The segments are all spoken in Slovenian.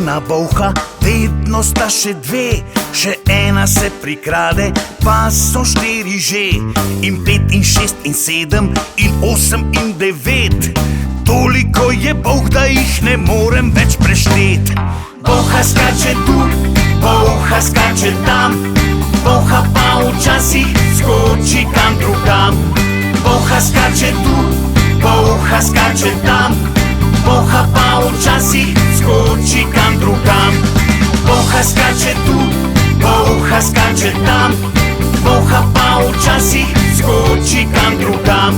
ena bolha, vedno sta še dve, še ena se prikrade, pa so štiri že, in 5 in 6 in 7 in 8 in 9. Toliko je bolh, da jih ne morem več preštet. Bolha skače tu, bolha skače tam, bolha pa včasih skoči kam drugam. Bolha skače tu, bolha skače tam, bolha pa včasih skoči kam drugam. Bolha skače tu, bolha skače tam, bolha pa včasih skoči kam drugam.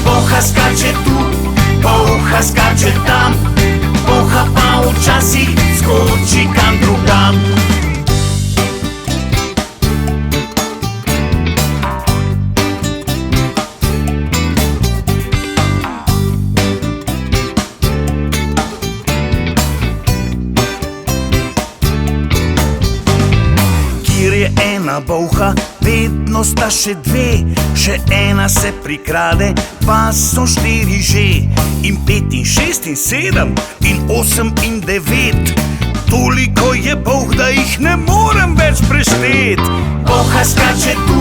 Bolha skače tu, bolha skače tam, bolha pa včasih skoči kam drugam. Ena bolha, vedno sta še dve, še ena se prikrade, pa so štiri že, in 5 in 6 in 7 in 8 in 9. Toliko je bolh, da jih ne morem več preštet. Bolha skače tu,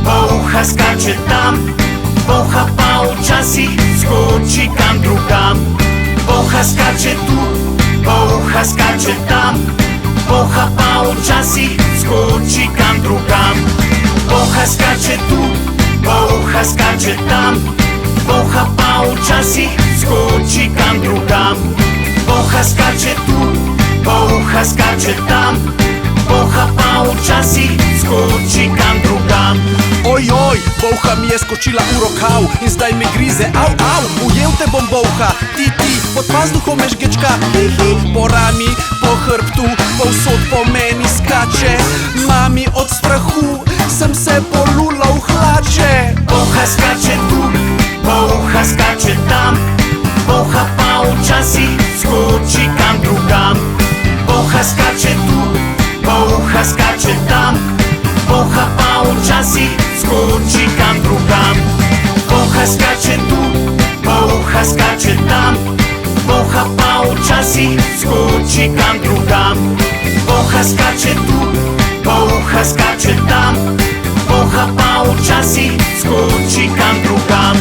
bolha skače tam, bolha pa včasih skoči kam drugam. Bolha skače tu, bolha skače tam, bolha pa včasih skoči kam drugam. Bolha skače tu, bolha skače tam, bolha pa včasih skoči kam drugam. Bolha skače tu, bolha skače tam, bolha pa včasih skoči kam drugam. Ojoj, bolha mi je skočila v rokav in zdaj me grize, au, au, ujel te bom bolha, ti, pod pazduhom me žgečka, po rami, po hrbtu, povsod po meni skače, mami od strahu sem se polulal v hlače. Bolha skače tu, bolha skače tam, bolha pa včasih skoči kam drugam. Bolha skače tu, bolha skače tam, bolha pa včasih skoči kam drugam. Bolha skače tu, bolha skače tam, bolha pa včasih skoči kam drugam. Bolha skače tu, bolha skače tam, bolha pa včasih skoči kam drugam.